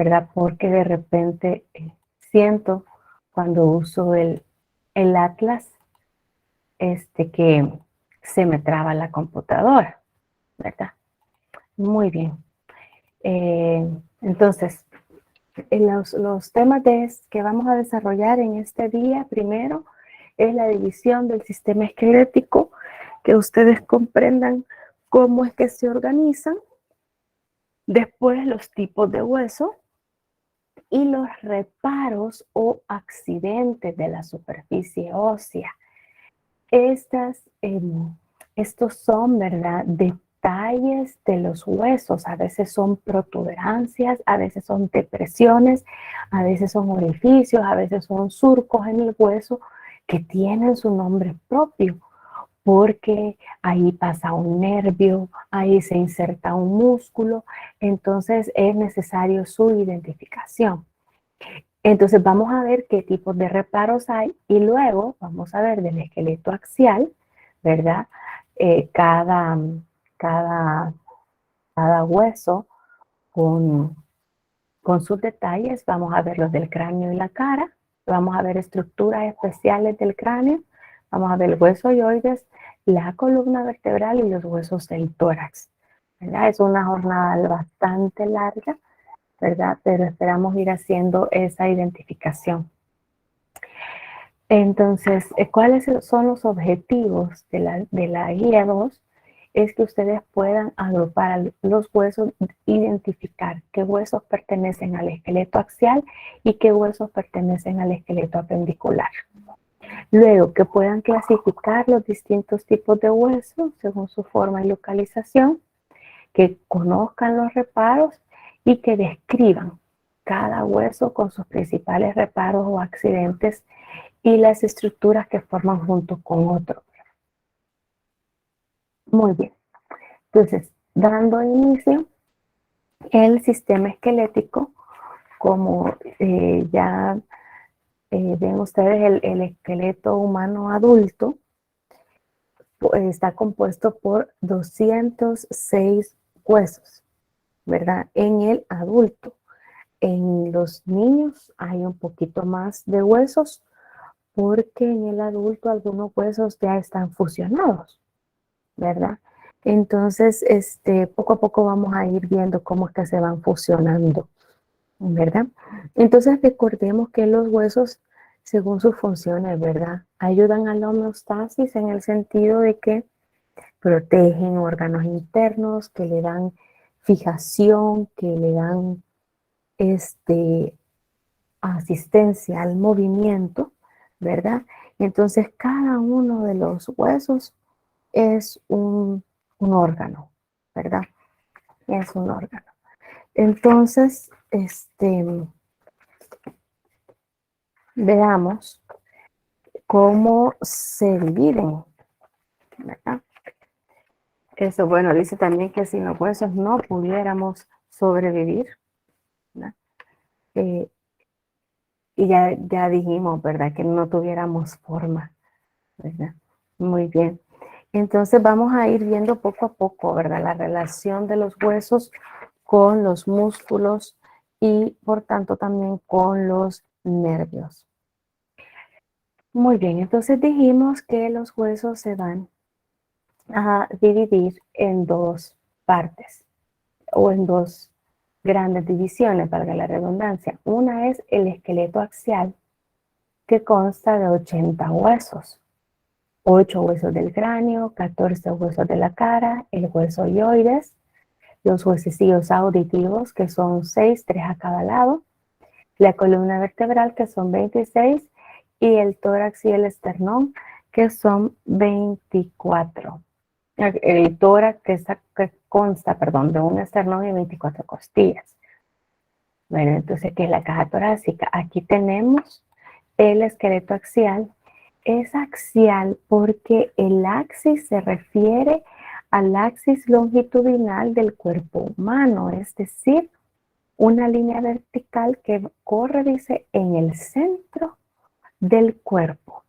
¿verdad? Porque de repente siento cuando uso el Atlas que se me traba la computadora, ¿verdad? Muy bien. Entonces, los temas que vamos a desarrollar en este día, primero, es la división del sistema esquelético, que ustedes comprendan cómo es que se organizan. Después, los tipos de hueso y los reparos o accidentes de la superficie ósea. Estos son, ¿verdad?, detalles de los huesos. A veces son protuberancias, a veces son depresiones, a veces son orificios, a veces son surcos en el hueso que tienen su nombre propio, porque ahí pasa un nervio, ahí se inserta un músculo, entonces es necesario su identificación. Entonces vamos a ver qué tipos de reparos hay y luego vamos a ver del esqueleto axial, ¿verdad? Cada, cada, cada hueso con sus detalles. Vamos a ver los del cráneo y la cara. Vamos a ver estructuras especiales del cráneo. Vamos a ver el hueso yoides, la columna vertebral y los huesos del tórax, ¿verdad? Es una jornada bastante larga, ¿verdad? Pero esperamos ir haciendo esa identificación. Entonces, ¿cuáles son los objetivos de la guía 2? Es que ustedes puedan agrupar los huesos, identificar qué huesos pertenecen al esqueleto axial y qué huesos pertenecen al esqueleto apendicular. Luego, que puedan clasificar los distintos tipos de huesos según su forma y localización, que conozcan los reparos y que describan cada hueso con sus principales reparos o accidentes y las estructuras que forman junto con otro. Muy bien. Entonces, dando inicio, el sistema esquelético, como ya ven ustedes, el esqueleto humano adulto está compuesto por 206 huesos, ¿verdad? En el adulto. En los niños hay un poquito más de huesos porque en el adulto algunos huesos ya están fusionados, ¿verdad? Entonces, poco a poco vamos a ir viendo cómo es que se van fusionando, ¿verdad? Entonces, recordemos que los huesos, según sus funciones, ¿verdad?, ayudan a la homeostasis en el sentido de que protegen órganos internos, que le dan fijación, que le dan asistencia al movimiento, ¿verdad? Entonces, cada uno de los huesos es un órgano, ¿verdad? Es un órgano. Entonces, veamos cómo se dividen, ¿verdad? Eso, bueno, dice también que sin los huesos no pudiéramos sobrevivir, ¿verdad? Y ya dijimos, ¿verdad?, que no tuviéramos forma, ¿verdad? Muy bien. Entonces vamos a ir viendo poco a poco, ¿verdad?, la relación de los huesos con los músculos y por tanto también con los nervios. Muy bien, entonces dijimos que los huesos se van a dividir en dos partes o en dos grandes divisiones, valga la redundancia. Una es el esqueleto axial, que consta de 80 huesos. 8 huesos del cráneo, 14 huesos de la cara, el hueso yoides, los huesecillos auditivos, que son 6, 3 a cada lado, la columna vertebral, que son 26, y el tórax y el esternón, que son 24. El tórax que consta, perdón, de un esternón y 24 costillas. Bueno, entonces, ¿qué es la caja torácica? Aquí tenemos el esqueleto axial. Es axial porque el axis se refiere al axis longitudinal del cuerpo humano, es decir, una línea vertical que corre, dice, en el centro del cuerpo,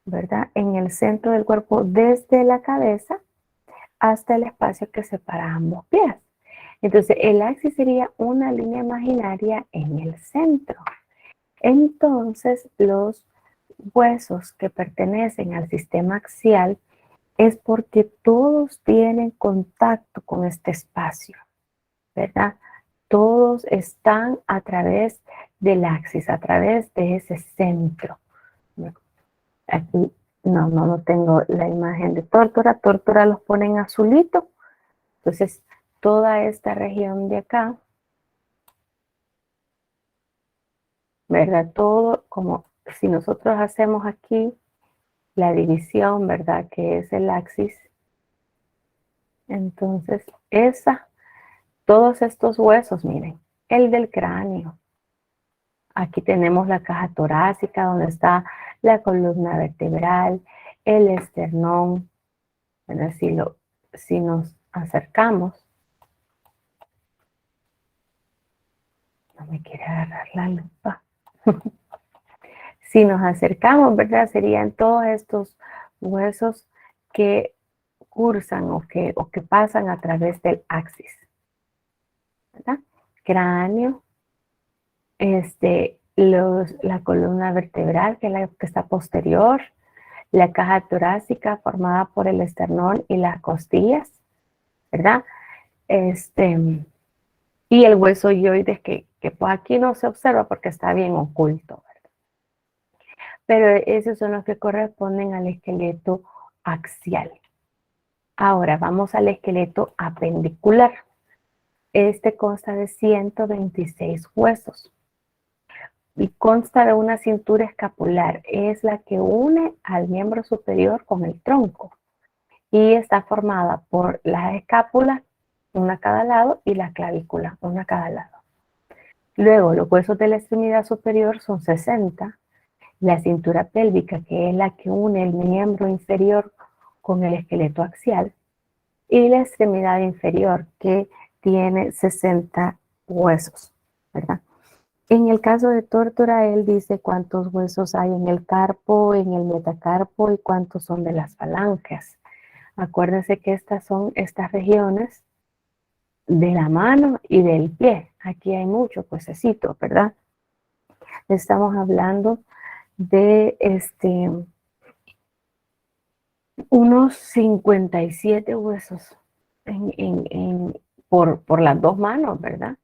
¿verdad? En el centro del cuerpo, desde la cabeza hasta el espacio que separa ambos pies. Entonces, el axis sería una línea imaginaria en el centro. Entonces, los huesos que pertenecen al sistema axial es porque todos tienen contacto con este espacio, ¿verdad? Todos están a través del axis, a través de ese centro. Aquí no tengo la imagen de tórtora. Tórtora los ponen azulito. Entonces, toda esta región de acá, ¿verdad? Todo como si nosotros hacemos aquí la división, ¿verdad? Que es el axis. Entonces, todos estos huesos, miren, el del cráneo. Aquí tenemos la caja torácica donde está la columna vertebral, el esternón. Bueno, si nos acercamos, no me quiere agarrar la lupa. Si nos acercamos, ¿verdad? Serían todos estos huesos que cursan o que pasan a través del axis, ¿verdad? Cráneo, la columna vertebral, que es la que está posterior, la caja torácica formada por el esternón y las costillas, ¿verdad? Y el hueso hioides que pues aquí no se observa porque está bien oculto, ¿verdad? Pero esos son los que corresponden al esqueleto axial. Ahora vamos al esqueleto apendicular. Este consta de 126 huesos y consta de una cintura escapular. Es la que une al miembro superior con el tronco y está formada por las escápulas, una a cada lado, y la clavícula, una a cada lado. Luego, los huesos de la extremidad superior son 60. La cintura pélvica, que es la que une el miembro inferior con el esqueleto axial, y la extremidad inferior, que tiene 60 huesos, ¿verdad? En el caso de tórtora, él dice cuántos huesos hay en el carpo, en el metacarpo y cuántos son de las falanges. Acuérdense que estas son estas regiones de la mano y del pie. Aquí hay muchos huesecitos, ¿verdad? Estamos hablando de unos 57 huesos por las dos manos, ¿verdad?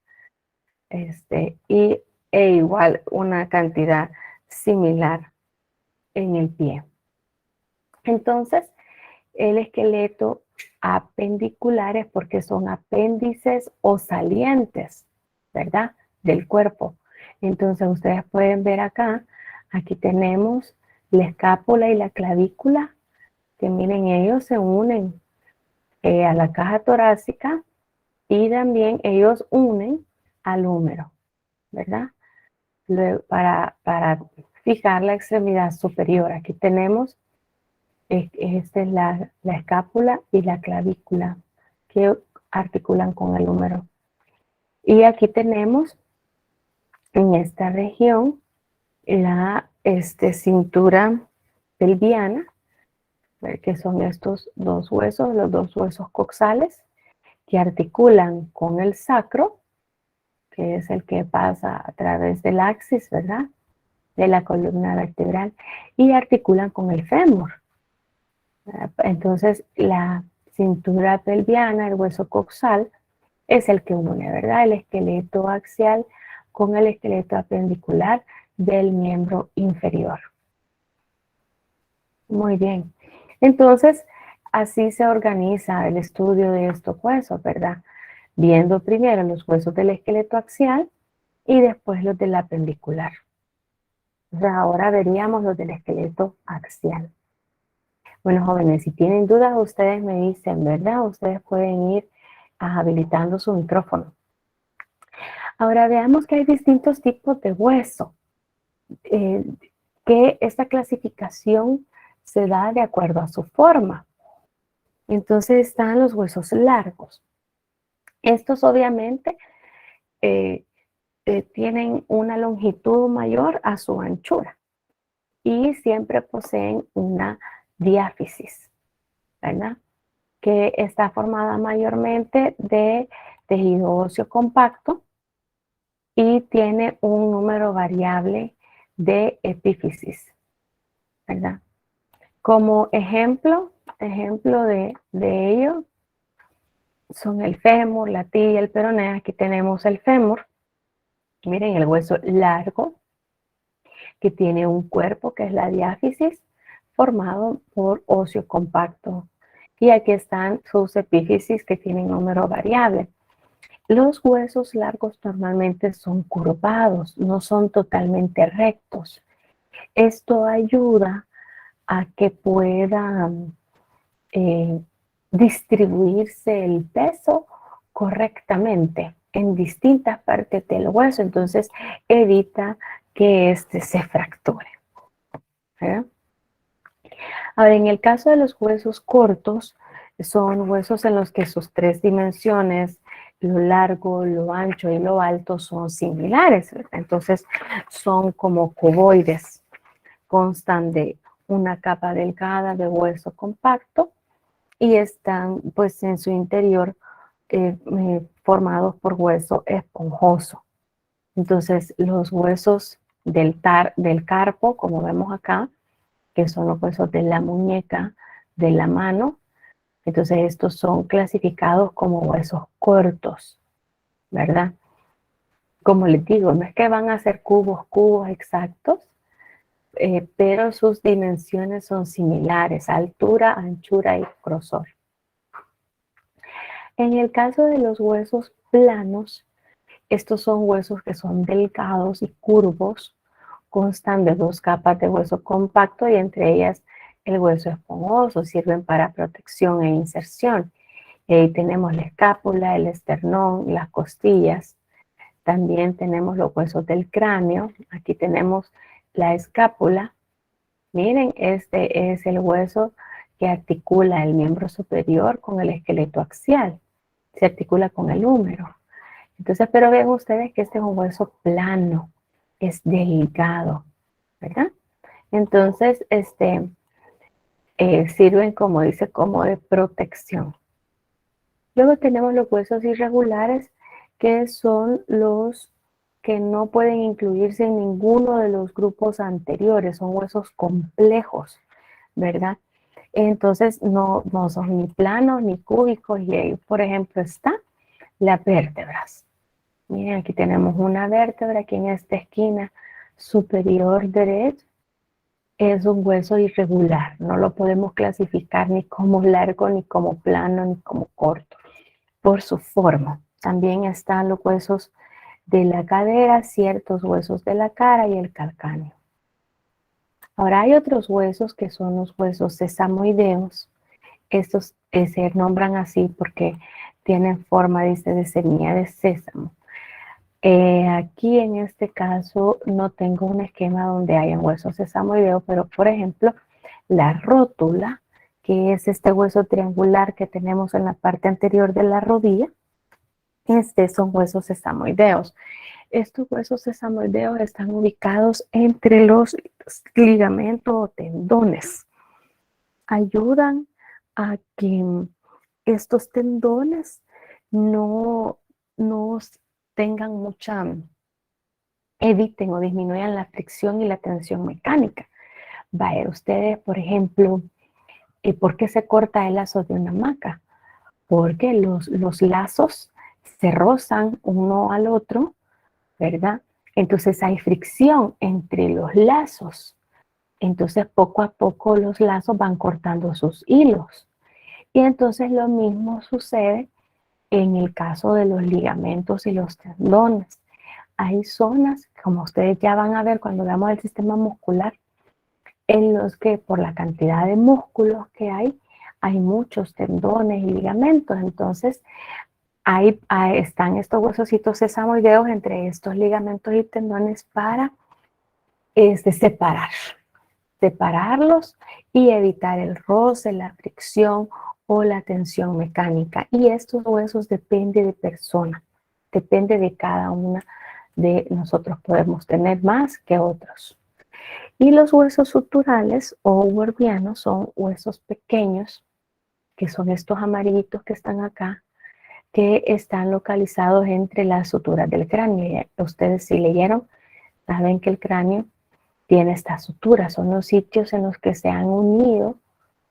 E igual una cantidad similar en el pie. Entonces, el esqueleto apendicular es porque son apéndices o salientes, ¿verdad? Del cuerpo. Entonces, ustedes pueden ver acá, aquí tenemos la escápula y la clavícula, que miren, ellos se unen a la caja torácica y también ellos unen al húmero, ¿verdad? Luego, para fijar la extremidad superior, aquí tenemos esta es la escápula y la clavícula que articulan con el húmero. Y aquí tenemos en esta región la cintura pelviana, que son estos dos huesos, los dos huesos coxales, que articulan con el sacro, que es el que pasa a través del axis, ¿verdad? De la columna vertebral, y articulan con el fémur. Entonces, la cintura pelviana, el hueso coxal, es el que une, ¿verdad? El esqueleto axial con el esqueleto apendicular del miembro inferior. Muy bien. Entonces, así se organiza el estudio de estos huesos, ¿verdad? Viendo primero los huesos del esqueleto axial y después los del apendicular. Entonces, ahora veríamos los del esqueleto axial. Bueno, jóvenes, si tienen dudas, ustedes me dicen, ¿verdad? Ustedes pueden ir habilitando su micrófono. Ahora veamos que hay distintos tipos de hueso, que esta clasificación se da de acuerdo a su forma. Entonces están los huesos largos. Estos obviamente tienen una longitud mayor a su anchura y siempre poseen una diáfisis, ¿verdad? Que está formada mayormente de tejido óseo compacto y tiene un número variable de epífisis, ¿verdad? Como ejemplo de ello son el fémur, la tibia, el peroné. Aquí tenemos el fémur. Miren, el hueso largo que tiene un cuerpo que es la diáfisis formado por óseo compacto. Y aquí están sus epífisis que tienen número variable. Los huesos largos normalmente son curvados, no son totalmente rectos. Esto ayuda a que pueda distribuirse el peso correctamente en distintas partes del hueso, entonces evita que éste se fracture. ¿Verdad? Ahora, en el caso de los huesos cortos, son huesos en los que sus tres dimensiones, lo largo, lo ancho y lo alto, son similares, ¿verdad? Entonces son como cuboides, constan de una capa delgada de hueso compacto y están pues en su interior formados por hueso esponjoso. Entonces los huesos del carpo, como vemos acá, que son los huesos de la muñeca, de la mano, entonces estos son clasificados como huesos cortos, ¿verdad? Como les digo, no es que van a ser cubos exactos, pero sus dimensiones son similares, altura, anchura y grosor. En el caso de los huesos planos, estos son huesos que son delgados y curvos, constan de dos capas de hueso compacto y entre ellas el hueso esponjoso, sirven para protección e inserción. Y ahí tenemos la escápula, el esternón, las costillas. También tenemos los huesos del cráneo. Aquí tenemos la escápula. Miren, este es el hueso que articula el miembro superior con el esqueleto axial. Se articula con el húmero. Entonces, pero vean ustedes que este es un hueso plano, es delgado, ¿verdad? Entonces, sirven, como dice, como de protección. Luego tenemos los huesos irregulares, que son los que no pueden incluirse en ninguno de los grupos anteriores, son huesos complejos, ¿verdad? Entonces, no son ni planos ni cúbicos, y ahí, por ejemplo, está las vértebras. Miren, aquí tenemos una vértebra, aquí en esta esquina superior derecha, es un hueso irregular, no lo podemos clasificar ni como largo, ni como plano, ni como corto, por su forma. También están los huesos de la cadera, ciertos huesos de la cara y el calcáneo. Ahora hay otros huesos que son los huesos sesamoideos. Estos se nombran así porque tienen forma, dice, de semilla de sésamo. Aquí en este caso no tengo un esquema donde haya huesos sesamoideos, pero por ejemplo la rótula, que es este hueso triangular que tenemos en la parte anterior de la rodilla, son huesos sesamoideos. Estos huesos sesamoideos están ubicados entre los ligamentos o tendones. Ayudan a que estos tendones no tengan eviten o disminuyan la fricción y la tensión mecánica. Vaya, ustedes, por ejemplo, ¿por qué se corta el lazo de una hamaca? Porque los lazos se rozan uno al otro, ¿verdad? Entonces hay fricción entre los lazos. Entonces poco a poco los lazos van cortando sus hilos. Y entonces lo mismo sucede en el caso de los ligamentos y los tendones. Hay zonas, como ustedes ya van a ver cuando veamos el sistema muscular, en los que por la cantidad de músculos que hay muchos tendones y ligamentos. Entonces, ahí están estos huesositos sesamoideos entre estos ligamentos y tendones para separarlos y evitar el roce, la fricción o la tensión mecánica. Y estos huesos dependen de persona, depende de cada una de nosotros, podemos tener más que otros. Y los huesos suturales o wervianos son huesos pequeños, que son estos amarillitos que están acá, que están localizados entre las suturas del cráneo. Ustedes si leyeron, saben que el cráneo tiene estas suturas, son los sitios en los que se han unido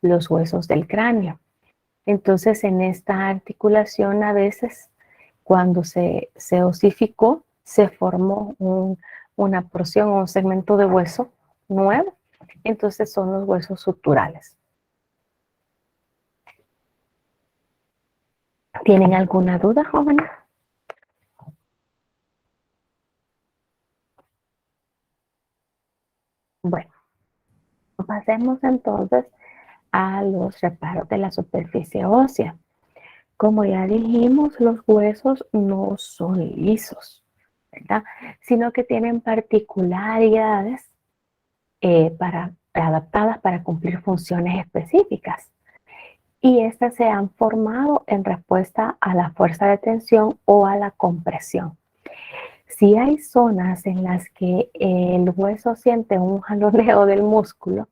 los huesos del cráneo. Entonces, en esta articulación a veces, cuando se osificó, se formó una porción o un segmento de hueso nuevo. Entonces, son los huesos suturales. ¿Tienen alguna duda, jóvenes? Bueno, pasemos entonces a los reparos de la superficie ósea. Como ya dijimos, los huesos no son lisos, ¿verdad? Sino que tienen particularidades adaptadas para cumplir funciones específicas. Y estas se han formado en respuesta a la fuerza de tensión o a la compresión. Si hay zonas en las que el hueso siente un jaloneo del músculo,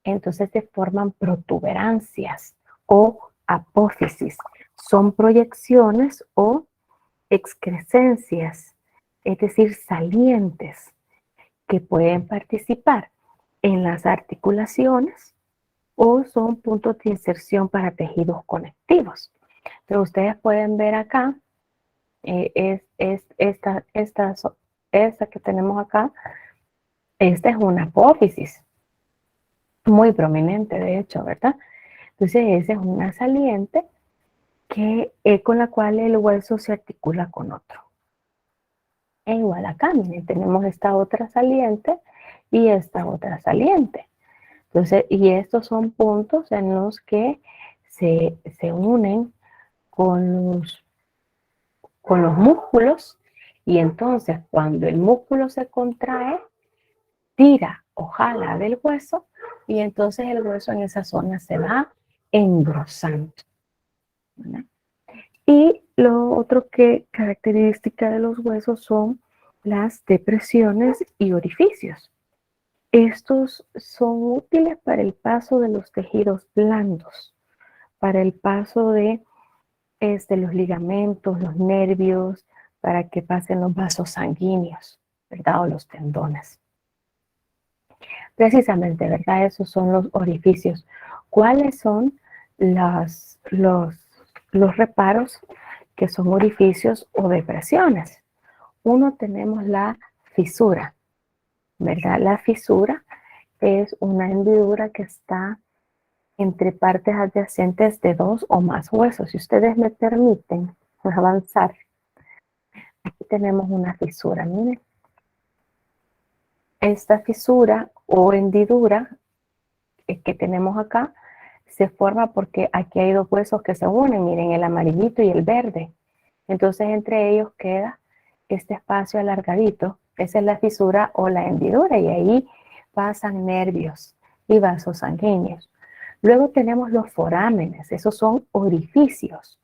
entonces se forman protuberancias o apófisis. Son proyecciones o excrescencias, es decir, salientes que pueden participar en las articulaciones o son puntos de inserción para tejidos conectivos. Entonces ustedes pueden ver acá, esta que tenemos acá, esta es una apófisis, muy prominente de hecho, ¿verdad? Entonces esa es una saliente que es con la cual el hueso se articula con otro. E igual acá, miren, tenemos esta otra saliente y esta otra saliente. Entonces, y estos son puntos en los que se unen con los músculos y entonces cuando el músculo se contrae, tira o jala del hueso y entonces el hueso en esa zona se va engrosando, ¿verdad? Y lo otro que característica de los huesos son las depresiones y orificios. Estos son útiles para el paso de los tejidos blandos, para el paso de los ligamentos, los nervios, para que pasen los vasos sanguíneos, ¿verdad? O los tendones. Precisamente, ¿verdad? Esos son los orificios. ¿Cuáles son los reparos que son orificios o depresiones? Uno tenemos la fisura, ¿verdad? La fisura es una hendidura que está entre partes adyacentes de dos o más huesos. Si ustedes me permiten avanzar, aquí tenemos una fisura, miren. Esta fisura o hendidura que tenemos acá se forma porque aquí hay dos huesos que se unen, miren, el amarillito y el verde. Entonces entre ellos queda este espacio alargadito, esa es la fisura o la hendidura y ahí pasan nervios y vasos sanguíneos. Luego tenemos los forámenes, esos son orificios.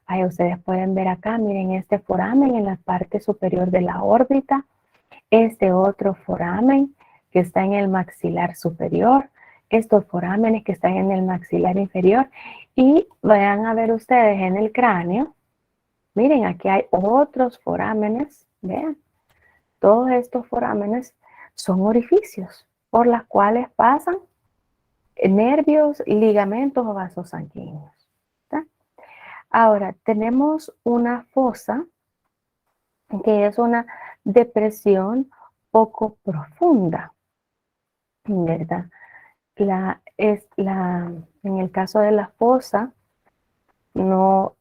Ahí ustedes pueden ver acá, miren este foramen en la parte superior de la órbita, este otro foramen que está en el maxilar superior, estos forámenes que están en el maxilar inferior y vayan a ver ustedes en el cráneo, miren aquí hay otros forámenes, vean, todos estos forámenes son orificios por las cuales pasan nervios, ligamentos o vasos sanguíneos. ¿Está? Ahora, tenemos una fosa, que es una depresión poco profunda, ¿verdad? En el caso de la fosa, no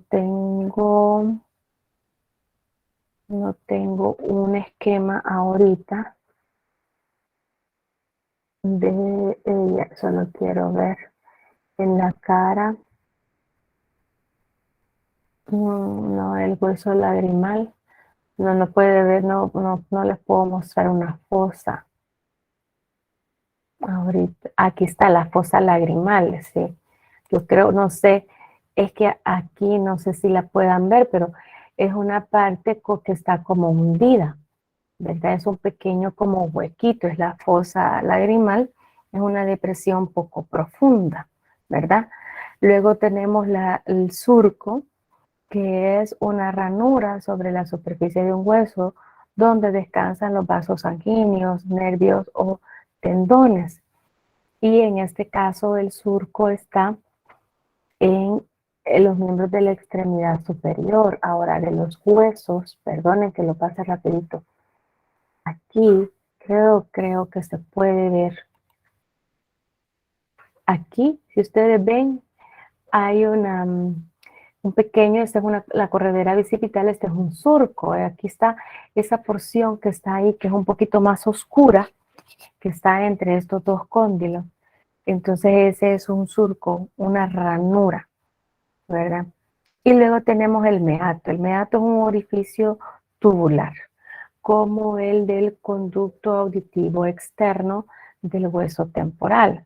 tengo un esquema ahorita de ella, solo quiero ver en la cara. No, el hueso lagrimal. No puede ver, no les puedo mostrar una fosa. Ahorita, aquí está la fosa lagrimal, sí. Yo creo, no sé, es que aquí no sé si la puedan ver, pero es una parte que está como hundida, ¿verdad? Es un pequeño como huequito, es la fosa lagrimal, es una depresión poco profunda, ¿verdad? Luego tenemos el surco, que es una ranura sobre la superficie de un hueso donde descansan los vasos sanguíneos, nervios o tendones. Y en este caso el surco está en los miembros de la extremidad superior. Ahora de los huesos, perdonen que lo pase rapidito. Aquí creo que se puede ver. Aquí, si ustedes ven, hay un pequeño, esta es la corredera bicipital, este es un surco. Aquí está esa porción que está ahí, que es un poquito más oscura, que está entre estos dos cóndilos. Entonces ese es un surco, una ranura, ¿verdad? Y luego tenemos el meato. El meato es un orificio tubular, como el del conducto auditivo externo del hueso temporal.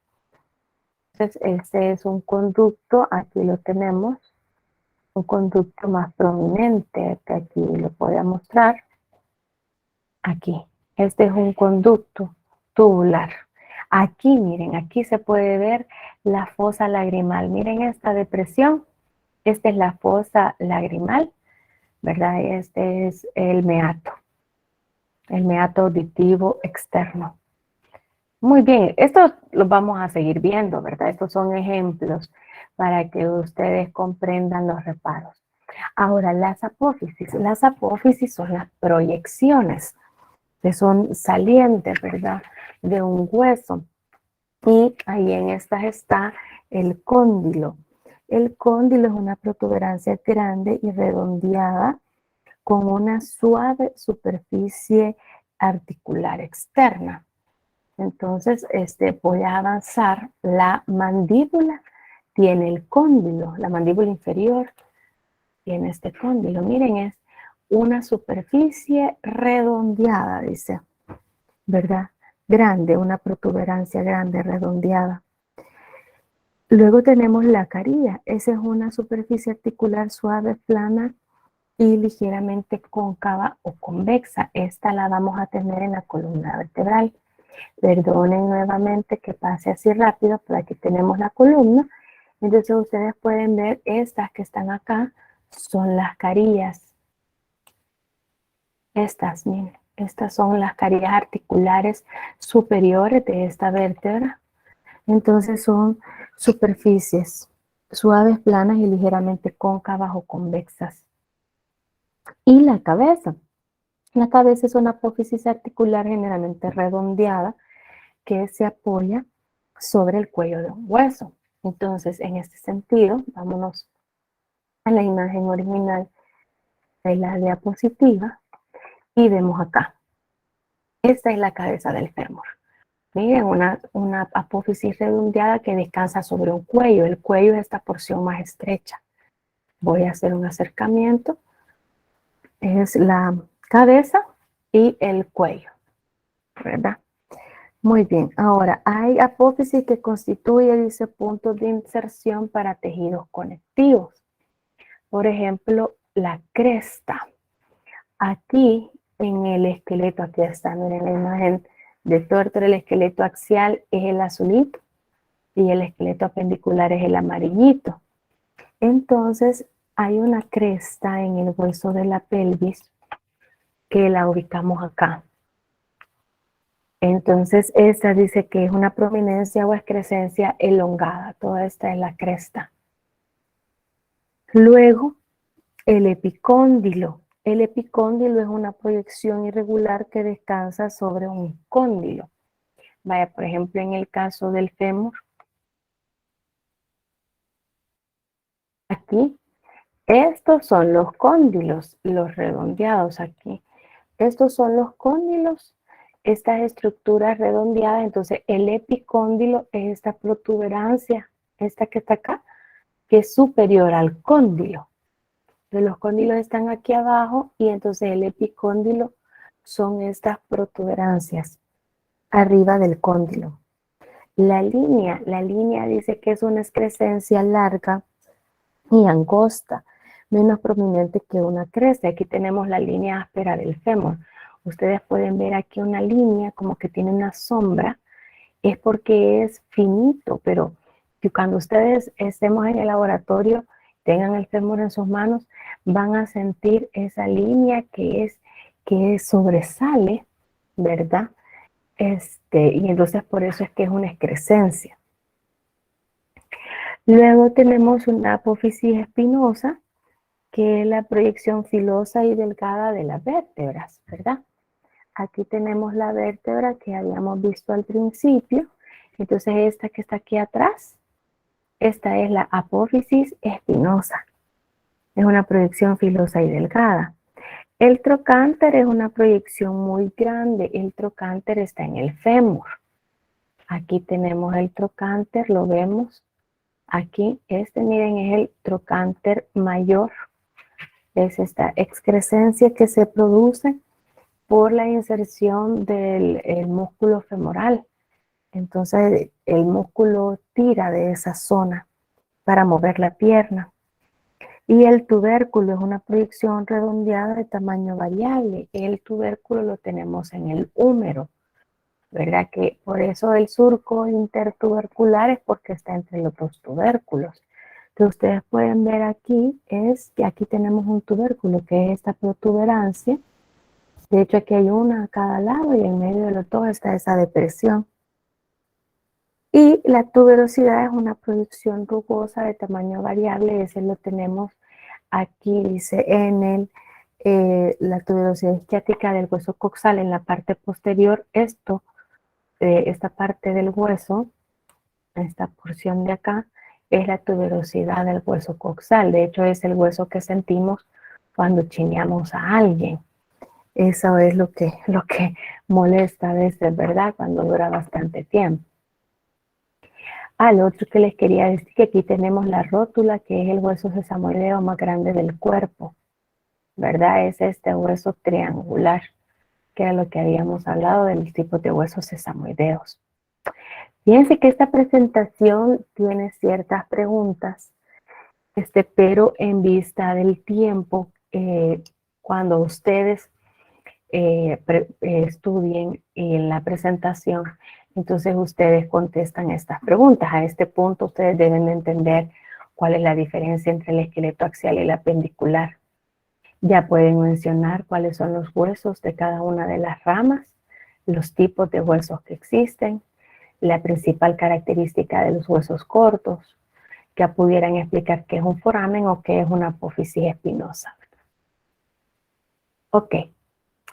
Entonces, este es un conducto, aquí lo tenemos, un conducto más prominente, que aquí lo voy a mostrar. Aquí, este es un conducto tubular. Aquí, miren, aquí se puede ver la fosa lagrimal. Miren esta depresión, esta es la fosa lagrimal, ¿verdad? Este es el meato auditivo externo. Muy bien, estos los vamos a seguir viendo, ¿verdad? Estos son ejemplos para que ustedes comprendan los reparos. Ahora, las apófisis son las proyecciones, que son salientes, ¿verdad? De un hueso. Y ahí en estas está el cóndilo. El cóndilo es una protuberancia grande y redondeada con una suave superficie articular externa. Entonces, voy a avanzar. La mandíbula tiene el cóndilo, la mandíbula inferior tiene este cóndilo. Miren, es una superficie redondeada, dice, ¿verdad? Grande, una protuberancia grande, redondeada. Luego tenemos la carilla. Esa es una superficie articular suave, plana y ligeramente cóncava o convexa. Esta la vamos a tener en la columna vertebral. Perdonen nuevamente que pase así rápido, pero aquí tenemos la columna. Entonces ustedes pueden ver estas que están acá son las carillas. Estas, miren, estas son las carillas articulares superiores de esta vértebra. Entonces son superficies suaves, planas y ligeramente cóncavas o convexas. Y la cabeza. La cabeza es una apófisis articular generalmente redondeada que se apoya sobre el cuello de un hueso. Entonces, en este sentido, vámonos a la imagen original de la diapositiva y vemos acá. Esta es la cabeza del fémur. Miren, una apófisis redondeada que descansa sobre un cuello. El cuello es esta porción más estrecha. Voy a hacer un acercamiento. Es la cabeza y el cuello, ¿verdad? Muy bien, ahora hay apófisis que constituye, dice, puntos de inserción para tejidos conectivos. Por ejemplo, la cresta. Aquí en el esqueleto, aquí está, miren la imagen de tórtora, el esqueleto axial es el azulito y el esqueleto apendicular es el amarillito. Entonces, hay una cresta en el hueso de la pelvis que la ubicamos acá. Entonces, esta dice que es una prominencia o excrescencia elongada. Toda esta es la cresta. Luego, el epicóndilo. El epicóndilo es una proyección irregular que descansa sobre un cóndilo. Vaya, por ejemplo, en el caso del fémur. Aquí, estos son los cóndilos, los redondeados aquí. Estos son los cóndilos, estas estructuras redondeadas. Entonces, el epicóndilo es esta protuberancia, esta que está acá, que es superior al cóndilo. Entonces, los cóndilos están aquí abajo y entonces el epicóndilo son estas protuberancias arriba del cóndilo. La línea dice que es una excrescencia larga y angosta, menos prominente que una cresta. Aquí tenemos la línea áspera del fémur. Ustedes pueden ver aquí una línea como que tiene una sombra. Es porque es finito, pero cuando ustedes estemos en el laboratorio tengan el fémur en sus manos, van a sentir esa línea que sobresale, ¿verdad? Y entonces por eso es que es una excrescencia. Luego tenemos una apófisis espinosa, que es la proyección filosa y delgada de las vértebras, ¿verdad? Aquí tenemos la vértebra que habíamos visto al principio. Entonces esta que está aquí atrás, esta es la apófisis espinosa. Es una proyección filosa y delgada. El trocánter es una proyección muy grande. El trocánter está en el fémur. Aquí tenemos el trocánter, lo vemos. Aquí, miren, es el trocánter mayor. Es esta excrescencia que se produce por la inserción del músculo femoral. Entonces, el músculo tira de esa zona para mover la pierna. Y el tubérculo es una proyección redondeada de tamaño variable. El tubérculo lo tenemos en el húmero, ¿verdad? Que por eso el surco intertubercular es porque está entre los dos tubérculos. Entonces ustedes pueden ver aquí, que aquí tenemos un tubérculo, que es esta protuberancia. De hecho, aquí hay una a cada lado y en medio de los dos está esa depresión. Y la tuberosidad es una proyección rugosa de tamaño variable, ese lo tenemos aquí, dice la tuberosidad isquiática del hueso coxal en la parte posterior. Esta parte del hueso, esta porción de acá, es la tuberosidad del hueso coxal. De hecho, es el hueso que sentimos cuando chineamos a alguien. Eso es lo que molesta a veces, ¿verdad? Cuando dura bastante tiempo. Lo otro que les quería decir, que aquí tenemos la rótula, que es el hueso sesamoideo más grande del cuerpo, ¿verdad? Es este hueso triangular, que era lo que habíamos hablado del tipo de huesos sesamoideos. Fíjense que esta presentación tiene ciertas preguntas, pero en vista del tiempo, cuando ustedes estudien en la presentación, entonces ustedes contestan estas preguntas. A este punto ustedes deben de entender cuál es la diferencia entre el esqueleto axial y el apendicular. Ya pueden mencionar cuáles son los huesos de cada una de las ramas, los tipos de huesos que existen, la principal característica de los huesos cortos, que pudieran explicar qué es un foramen o qué es una apófisis espinosa. Ok,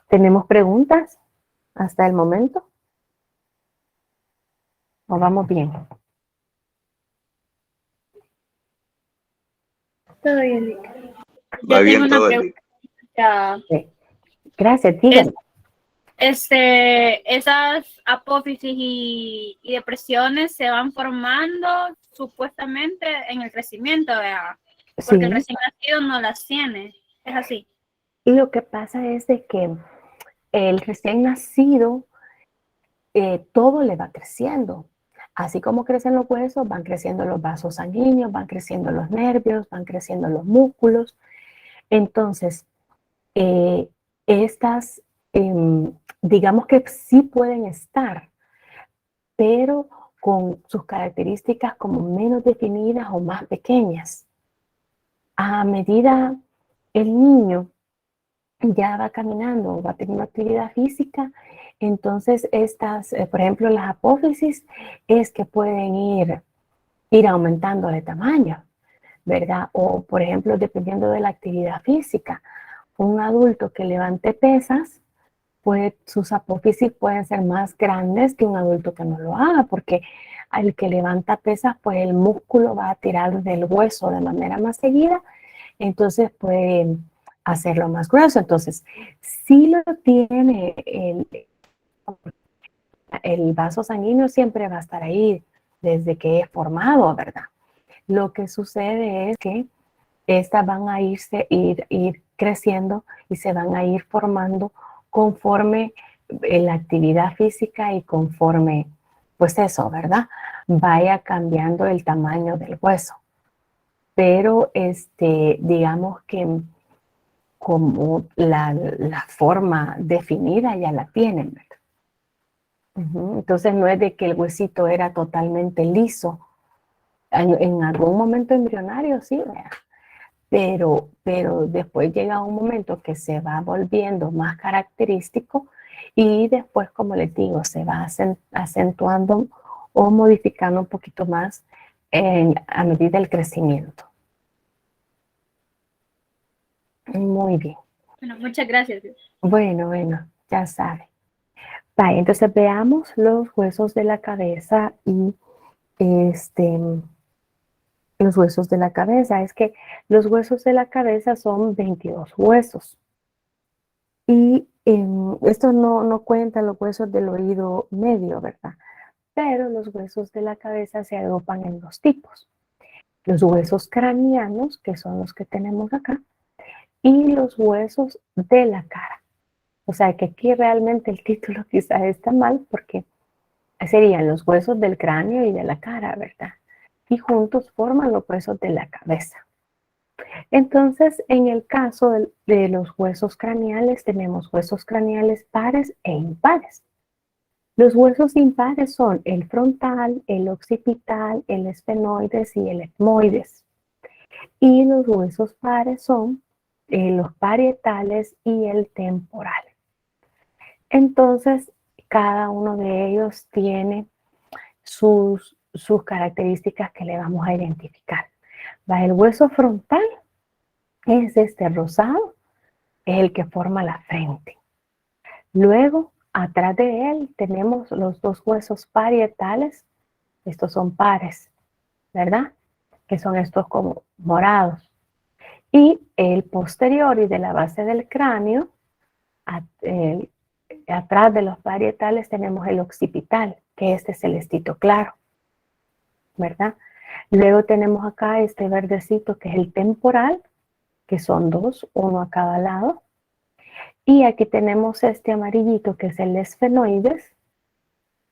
¿tenemos preguntas hasta el momento? ¿O vamos bien? Todo bien. Va bien todo el día. Sí. Gracias, díganme. Esas apófisis y depresiones se van formando supuestamente en el crecimiento, ¿verdad? Porque Sí. el recién nacido no las tiene. Es así. Y lo que pasa es de que el recién nacido, todo le va creciendo. Así como crecen los huesos, van creciendo los vasos sanguíneos, van creciendo los nervios, van creciendo los músculos. Entonces, estas, digamos que sí pueden estar, pero con sus características como menos definidas o más pequeñas. A medida el niño ya va caminando, va teniendo actividad física, entonces estas, por ejemplo, las apófisis es que pueden ir aumentando de tamaño, ¿verdad? O, por ejemplo, dependiendo de la actividad física, un adulto que levante pesas, pues sus apófisis pueden ser más grandes que un adulto que no lo haga, porque al que levanta pesas, pues el músculo va a tirar del hueso de manera más seguida, entonces puede hacerlo más grueso. Entonces, si lo tiene el vaso sanguíneo, siempre va a estar ahí desde que es formado, ¿verdad? Lo que sucede es que estas van a ir creciendo y se van a ir formando conforme la actividad física y conforme, pues eso, ¿verdad? Vaya cambiando el tamaño del hueso. Pero digamos que como la forma definida ya la tienen, ¿verdad? Entonces no es de que el huesito era totalmente liso. En algún momento embrionario, sí, ¿verdad? pero después llega un momento que se va volviendo más característico y después, como les digo, se va acentuando o modificando un poquito más a medida del crecimiento. Muy bien. Bueno, muchas gracias. Bueno, ya sabe. Vale, entonces veamos los huesos de la cabeza y los huesos de la cabeza. Es que los huesos de la cabeza son 22 huesos. Y esto no cuenta los huesos del oído medio, ¿verdad? Pero los huesos de la cabeza se agrupan en dos tipos. Los huesos craneanos, que son los que tenemos acá, y los huesos de la cara. O sea que aquí realmente el título quizás está mal porque serían los huesos del cráneo y de la cara, ¿verdad? Y juntos forman los huesos de la cabeza. Entonces, en el caso de los huesos craneales, tenemos huesos craneales pares e impares. Los huesos impares son el frontal, el occipital, el esfenoides y el etmoides. Y los huesos pares son los parietales y el temporal. Entonces, cada uno de ellos tiene sus características que le vamos a identificar. Va el hueso frontal, es este rosado, es el que forma la frente. Luego, atrás de él tenemos los dos huesos parietales, estos son pares, ¿verdad? Que son estos como morados. Y el posterior y de la base del cráneo, atrás de los parietales tenemos el occipital, que este es celestito claro, ¿verdad? Luego tenemos acá este verdecito que es el temporal, que son dos, uno a cada lado. Y aquí tenemos este amarillito que es el esfenoides,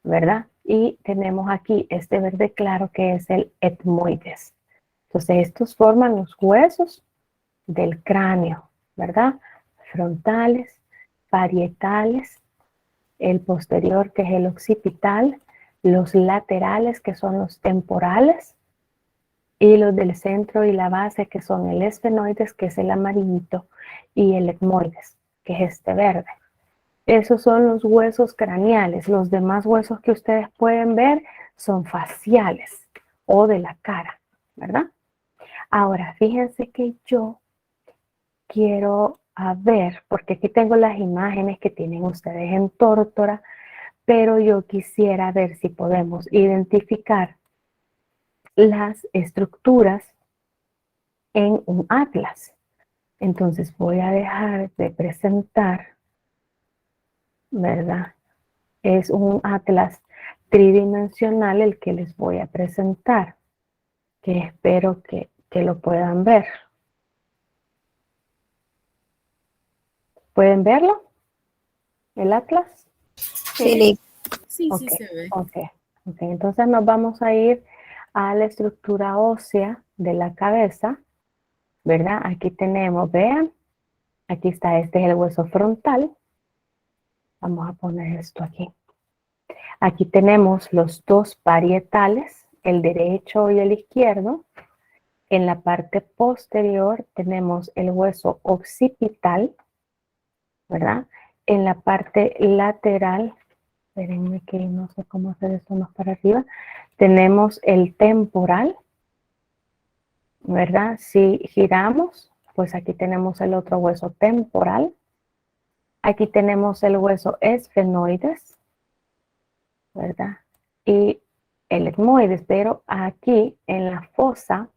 ¿verdad? Y tenemos aquí este verde claro que es el etmoides. Entonces estos forman los huesos del cráneo, ¿verdad? Frontales, parietales, el posterior que es el occipital, los laterales que son los temporales y los del centro y la base que son el esfenoides que es el amarillito y el etmoides que es este verde. Esos son los huesos craneales. Los demás huesos que ustedes pueden ver son faciales o de la cara, ¿verdad? Ahora, fíjense que yo quiero ver, porque aquí tengo las imágenes que tienen ustedes en Tórtora, pero yo quisiera ver si podemos identificar las estructuras en un atlas. Entonces voy a dejar de presentar, ¿verdad? Es un atlas tridimensional el que les voy a presentar, que espero que lo puedan ver. ¿Pueden verlo? ¿El atlas? Sí, Sí, Okay, se ve. ok. Entonces nos vamos a ir a la estructura ósea de la cabeza, ¿verdad? Aquí tenemos, vean, aquí está, este es el hueso frontal. Vamos a poner esto aquí. Aquí tenemos los dos parietales, el derecho y el izquierdo. En la parte posterior tenemos el hueso occipital, ¿verdad? En la parte lateral, espérenme que no sé cómo hacer esto más para arriba, tenemos el temporal, ¿verdad? Si giramos, pues aquí tenemos el otro hueso temporal. Aquí tenemos el hueso esfenoides, ¿verdad? Y el etmoides, pero aquí en la fosa,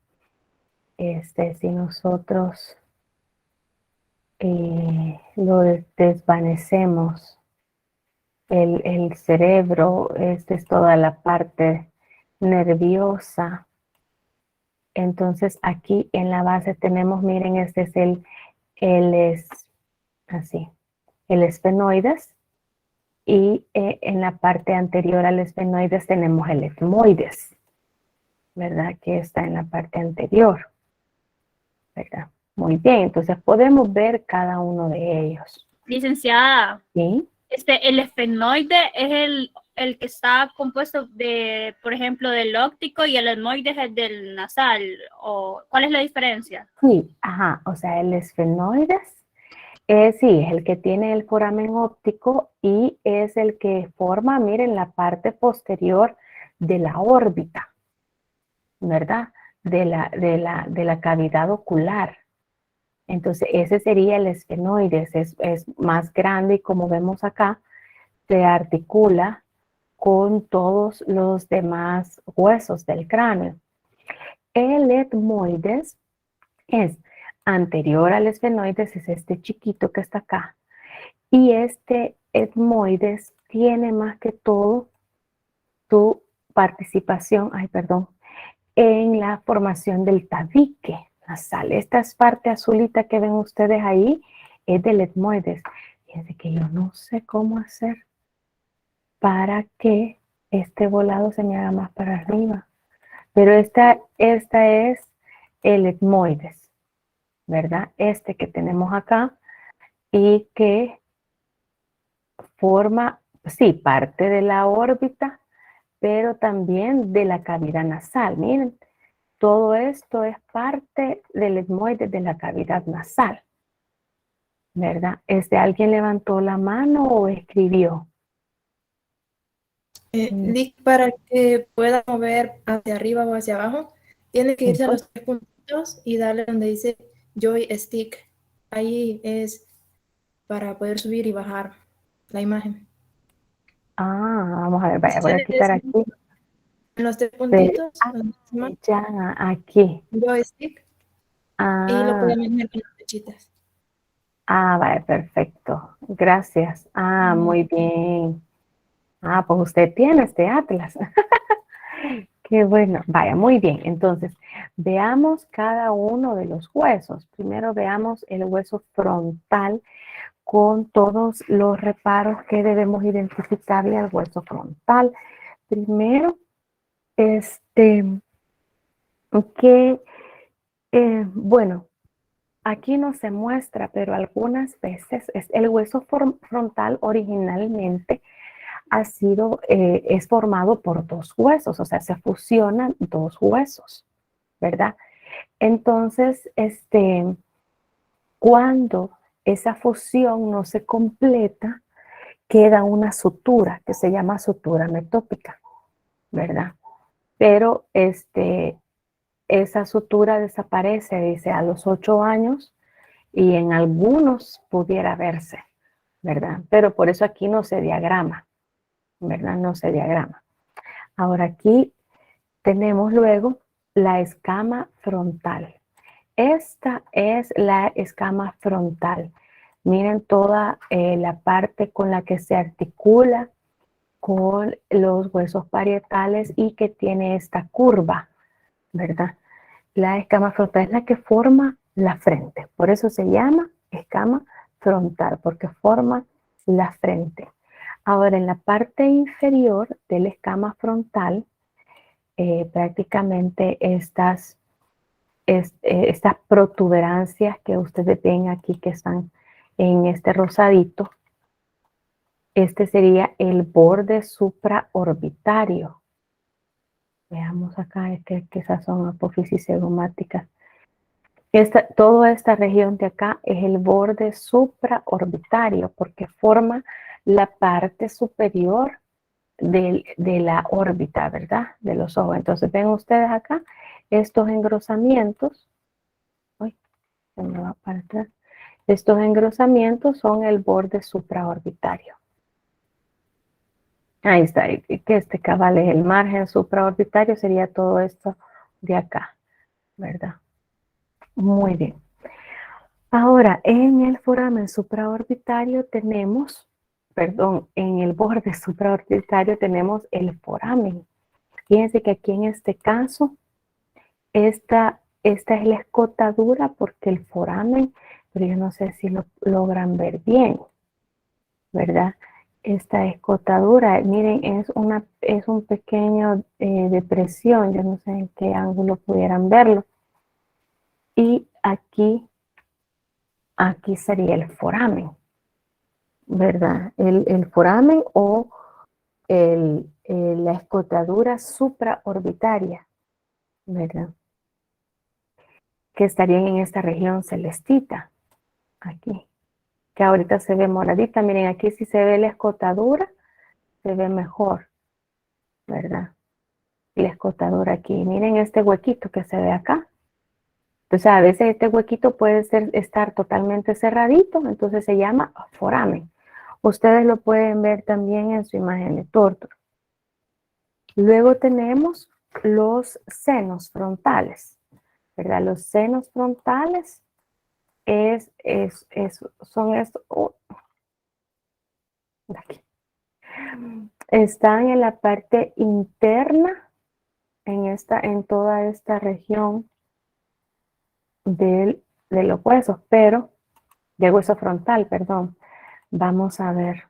si nosotros lo desvanecemos, el cerebro, esta es toda la parte nerviosa. Entonces aquí en la base tenemos, miren, este es el esfenoides. Y en la parte anterior al esfenoides tenemos el etmoides, ¿verdad? Que está en la parte anterior, ¿verdad? Muy bien, entonces podemos ver cada uno de ellos. Licenciada, ¿Sí? el esfenoide es el que está compuesto de, por ejemplo, del óptico y el etmoides es del nasal, o ¿cuál es la diferencia? Sí, ajá, o sea, el esfenoides sí, es el que tiene el foramen óptico y es el que forma, miren, la parte posterior de la órbita, ¿verdad? De la cavidad ocular. Entonces, ese sería el esfenoides, es más grande y como vemos acá, se articula con todos los demás huesos del cráneo. El etmoides es anterior al esfenoides, es este chiquito que está acá. Y este etmoides tiene más que todo tu participación, en la formación del tabique nasal. Esta es parte azulita que ven ustedes ahí, es del etmoides. Fíjense que yo no sé cómo hacer para que este volado se me haga más para arriba. Pero esta es el etmoides, ¿verdad? Este que tenemos acá y que forma, sí, parte de la órbita, pero también de la cavidad nasal. Miren, todo esto es parte del etmoides de la cavidad nasal, ¿verdad? ¿Alguien levantó la mano o escribió? Lick, para que pueda mover hacia arriba o hacia abajo, tiene que irse a los 3 puntitos y darle donde dice joystick. Ahí es para poder subir y bajar la imagen. Vamos a ver, vaya, voy a quitar aquí. En los 3 puntitos, Ya, aquí. joystick, y lo pueden meter con las flechitas. Vale, perfecto. Gracias. Muy bien. Pues usted tiene este atlas. Qué bueno. Vaya, muy bien. Entonces, veamos cada uno de los huesos. Primero veamos el hueso frontal con todos los reparos que debemos identificarle al hueso frontal. Primero, bueno, aquí no se muestra, pero algunas veces el hueso frontal originalmente es formado por dos huesos, o sea, se fusionan dos huesos, ¿verdad? Entonces, cuando esa fusión no se completa, queda una sutura que se llama sutura metópica, ¿verdad? Pero esa sutura desaparece, dice, a los 8 años y en algunos pudiera verse, ¿verdad? Pero por eso aquí no se diagrama, ¿verdad? No se diagrama. Ahora aquí tenemos luego la escama frontal. Esta es la escama frontal. Miren toda la parte con la que se articula con los huesos parietales y que tiene esta curva, ¿verdad? La escama frontal es la que forma la frente. Por eso se llama escama frontal, porque forma la frente. Ahora, en la parte inferior de la escama frontal, prácticamente estas protuberancias que ustedes ven aquí que están en este rosadito, este sería el borde supraorbitario. Veamos acá, que esas son apófisis zegomáticas. Toda esta región de acá es el borde supraorbitario porque forma la parte superior de la órbita, ¿verdad? De los ojos. Entonces ven ustedes acá estos engrosamientos. Uy, se me va para atrás. Estos engrosamientos son el borde supraorbitario. Ahí está, que este cabal es el margen supraorbitario, sería todo esto de acá, ¿verdad? Muy bien. Ahora, en el foramen supraorbitario tenemos, en el borde supraorbitario tenemos el foramen. Fíjense que aquí en este caso, esta es la escotadura porque el foramen, pero yo no sé si lo logran ver bien, ¿verdad? Esta escotadura, miren, es un pequeño depresión, yo no sé en qué ángulo pudieran verlo. Y aquí sería el foramen, ¿verdad? El foramen o la escotadura supraorbitaria, ¿verdad? Que estarían en esta región celestita, aquí, que ahorita se ve moradita. Miren, aquí si se ve la escotadura, se ve mejor, ¿verdad? La escotadura aquí. Miren este huequito que se ve acá. Entonces, a veces este huequito puede estar totalmente cerradito, entonces se llama foramen. Ustedes lo pueden ver también en su imagen de tórtola. Luego tenemos los senos frontales, ¿verdad? Los senos frontales son estos. Aquí. Están en la parte interna, en toda esta región de los huesos, pero del hueso frontal, perdón. Vamos a ver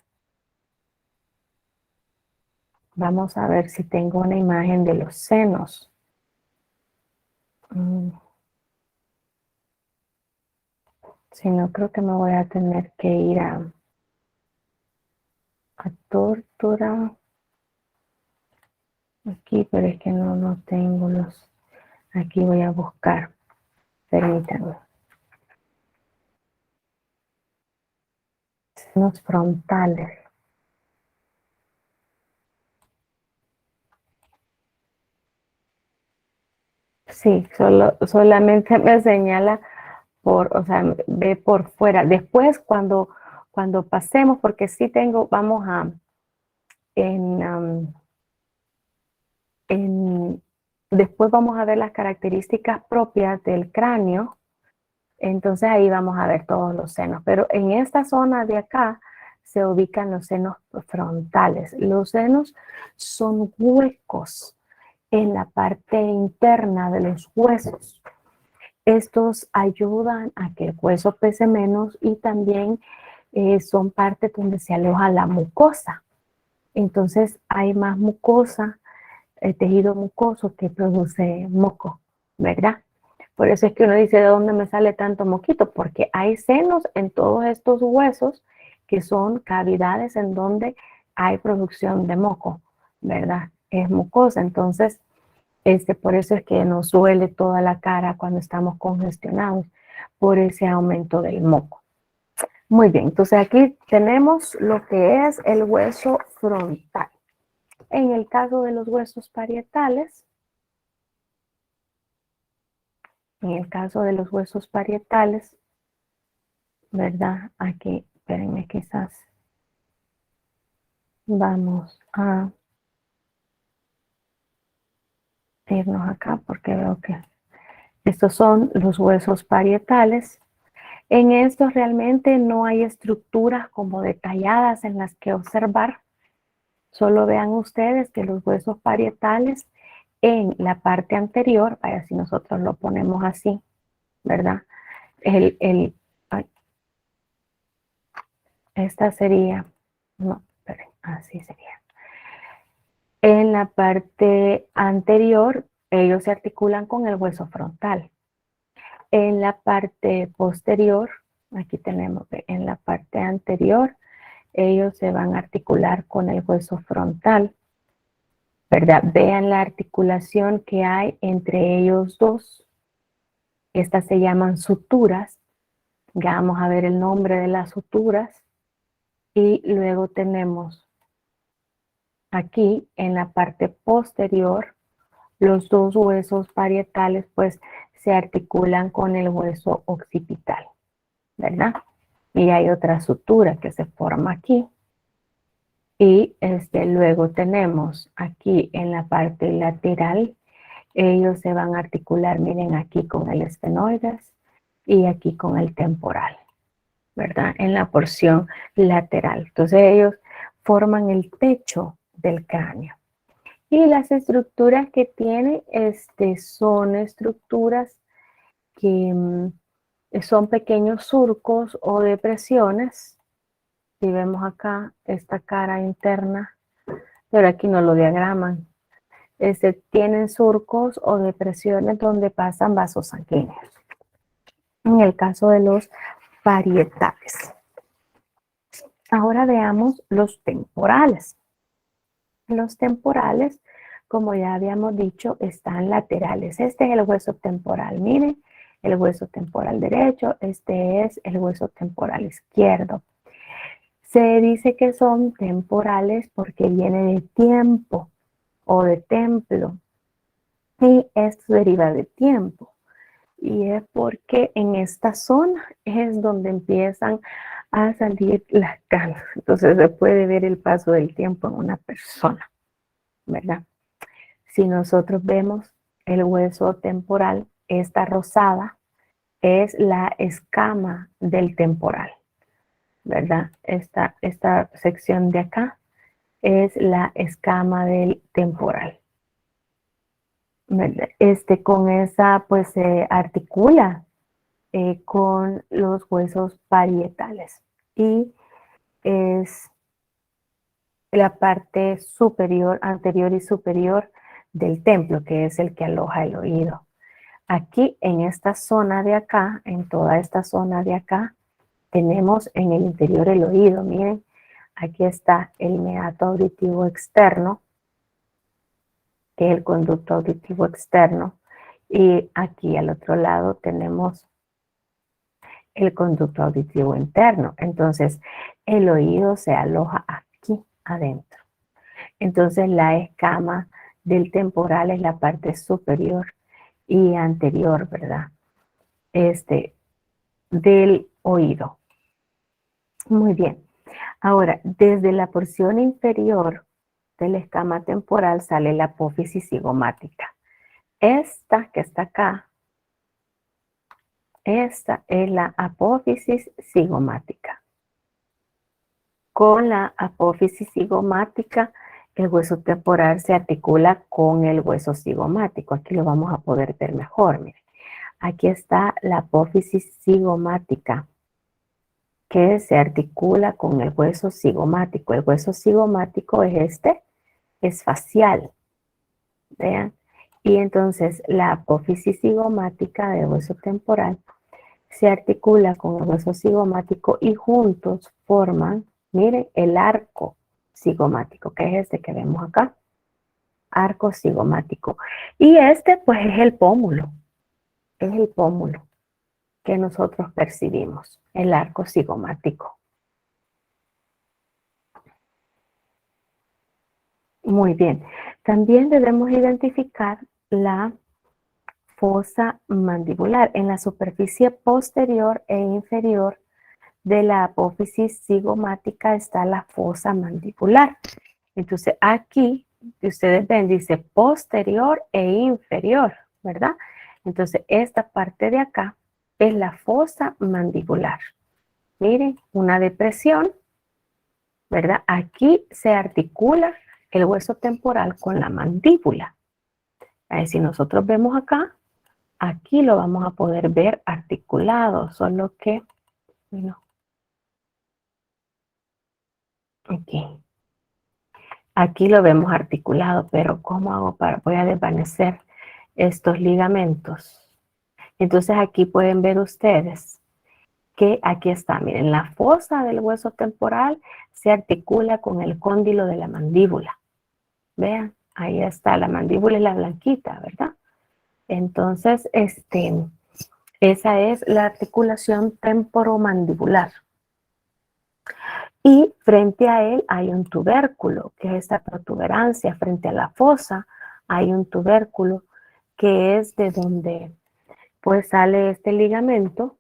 si tengo una imagen de los senos. Si no, creo que me voy a tener que ir a tórtola. Aquí, pero es que no tengo los. Aquí voy a buscar. Permítanme. Senos frontales. Sí, solamente me señala o sea, ve por fuera. Después, cuando pasemos, porque sí tengo, vamos a, después vamos a ver las características propias del cráneo. Entonces ahí vamos a ver todos los senos. Pero en esta zona de acá se ubican los senos frontales. Los senos son huecos en la parte interna de los huesos. Estos ayudan a que el hueso pese menos y también son partes donde se aloja la mucosa. Entonces hay más mucosa, el tejido mucoso que produce moco, ¿verdad? Por eso es que uno dice, ¿de dónde me sale tanto moquito? Porque hay senos en todos estos huesos que son cavidades en donde hay producción de moco, ¿verdad? Es mucosa, entonces por eso es que nos duele toda la cara cuando estamos congestionados por ese aumento del moco. Muy bien, entonces aquí tenemos lo que es el hueso frontal. En el caso de los huesos parietales, ¿verdad? Aquí, espérenme, quizás vamos a irnos acá porque veo que estos son los huesos parietales. En estos realmente no hay estructuras como detalladas en las que observar. Solo vean ustedes que los huesos parietales en la parte anterior, vaya, si nosotros lo ponemos así, ¿verdad? Esta sería, no, esperen, así sería. En la parte anterior, ellos se articulan con el hueso frontal. En la parte posterior, aquí tenemos, en la parte anterior, ellos se van a articular con el hueso frontal, ¿verdad? Vean la articulación que hay entre ellos dos. Estas se llaman suturas. Ya vamos a ver el nombre de las suturas. Y luego tenemos aquí en la parte posterior, los dos huesos parietales pues se articulan con el hueso occipital, ¿verdad? Y hay otra sutura que se forma aquí. Y luego tenemos aquí en la parte lateral, ellos se van a articular, miren, aquí con el esfenoides y aquí con el temporal, ¿verdad? En la porción lateral. Entonces ellos forman el techo del cráneo. Y las estructuras que tiene son estructuras que son pequeños surcos o depresiones. Si vemos acá esta cara interna, pero aquí no lo diagraman. Tienen surcos o depresiones donde pasan vasos sanguíneos. En el caso de los parietales. Ahora veamos los temporales. Los temporales, como ya habíamos dicho, están laterales. Este es el hueso temporal. Miren, el hueso temporal derecho. Este es el hueso temporal izquierdo. Se dice que son temporales porque viene de tiempo o de templo. Y esto deriva de tiempo. Y es porque en esta zona es donde empiezan a salir las canas. Entonces se puede ver el paso del tiempo en una persona, ¿verdad? Si nosotros vemos el hueso temporal, esta rosada es la escama del temporal, ¿verdad? Esta sección de acá es la escama del temporal. Con esa pues se articula con los huesos parietales y es la parte superior, anterior y superior del templo, que es el que aloja el oído. Aquí en esta zona de acá, en toda esta zona de acá, tenemos en el interior el oído. Miren, aquí está el meato auditivo externo, que es el conducto auditivo externo, y aquí al otro lado tenemos el conducto auditivo interno. Entonces, el oído se aloja aquí adentro. Entonces, la escama del temporal es la parte superior y anterior, ¿verdad? Del oído. Muy bien. Ahora, desde la porción inferior de la escama temporal sale la apófisis cigomática. Esta que está acá, esta es la apófisis cigomática. Con la apófisis cigomática, el hueso temporal se articula con el hueso cigomático. Aquí lo vamos a poder ver mejor. Miren. Aquí está la apófisis cigomática, que se articula con el hueso cigomático. El hueso cigomático es facial. Vean. Y entonces la apófisis cigomática del hueso temporal se articula con el hueso cigomático y juntos forman, miren, el arco cigomático, que es este que vemos acá. Arco cigomático. Y pues es el pómulo. Es el pómulo que nosotros percibimos, el arco cigomático. Muy bien. También debemos identificar la fosa mandibular. En la superficie posterior e inferior de la apófisis cigomática está la fosa mandibular. Entonces aquí, ustedes ven, dice posterior e inferior, ¿verdad? Entonces esta parte de acá es la fosa mandibular. Miren, una depresión, ¿verdad? Aquí se articula el hueso temporal con la mandíbula. Si nosotros vemos acá, aquí lo vamos a poder ver articulado, solo que, bueno, aquí lo vemos articulado, pero ¿cómo hago voy a desvanecer estos ligamentos? Entonces aquí pueden ver ustedes que aquí está, miren, la fosa del hueso temporal se articula con el cóndilo de la mandíbula. Vean, ahí está, la mandíbula es la blanquita, ¿verdad? Entonces, esa es la articulación temporomandibular. Y frente a él hay un tubérculo, que es esta protuberancia. Frente a la fosa hay un tubérculo, que es de donde pues sale este ligamento,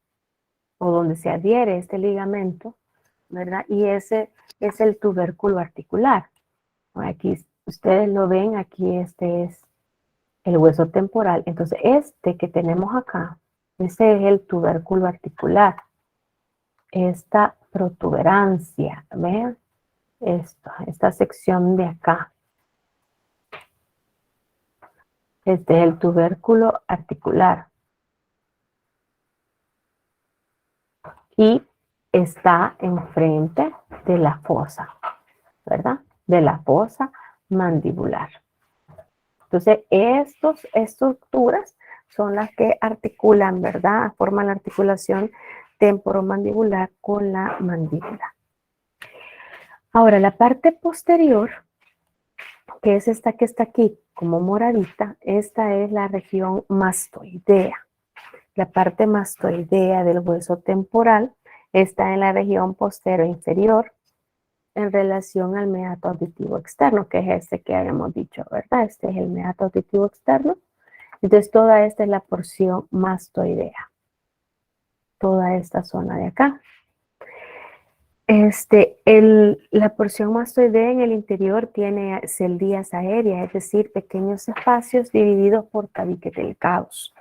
o donde se adhiere este ligamento, ¿verdad? Y ese es el tubérculo articular. Aquí ustedes lo ven, aquí este es el hueso temporal. Entonces este que tenemos acá, ese es el tubérculo articular. Esta protuberancia, ¿ven? Esta sección de acá. Este es el tubérculo articular. Y está enfrente de la fosa, ¿verdad? De la fosa mandibular. Entonces, estas estructuras son las que articulan, ¿verdad? Forman la articulación temporomandibular con la mandíbula. Ahora, la parte posterior que es esta que está aquí como moradita, esta es la región mastoidea. La parte mastoidea del hueso temporal está en la región postero inferior en relación al meato auditivo externo, que es este que habíamos dicho, ¿verdad? Este es el meato auditivo externo. Entonces, toda esta es la porción mastoidea. Toda esta zona de acá. La porción mastoidea en el interior tiene celdías aéreas, es decir, pequeños espacios divididos por tabiques delicados.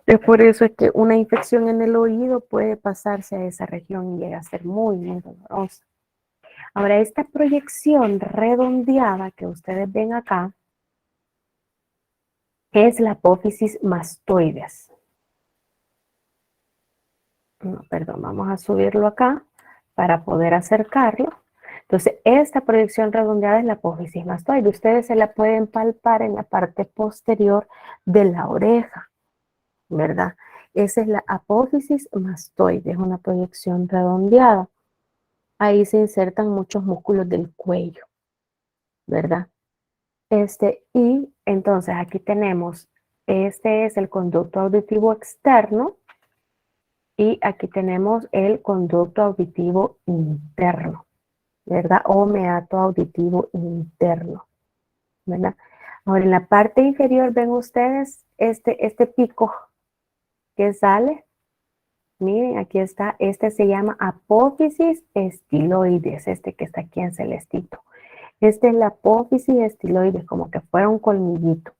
Es por eso es que una infección en el oído puede pasarse a esa región y llega a ser muy, muy dolorosa. Ahora, esta proyección redondeada que ustedes ven acá es la apófisis mastoides. No, perdón, vamos a subirlo acá para poder acercarlo. Entonces, esta proyección redondeada es la apófisis mastoide. Ustedes se la pueden palpar en la parte posterior de la oreja, ¿verdad? Esa es la apófisis mastoide, es una proyección redondeada. Ahí se insertan muchos músculos del cuello, ¿verdad? Y entonces aquí tenemos, este es el conducto auditivo externo y aquí tenemos el conducto auditivo interno, ¿verdad? O meato auditivo interno, ¿verdad? Ahora en la parte inferior ven ustedes este pico que sale. Miren, aquí está, este se llama apófisis estiloides, este que está aquí en celestito. Esta es la apófisis estiloides, como que fuera un colmillito.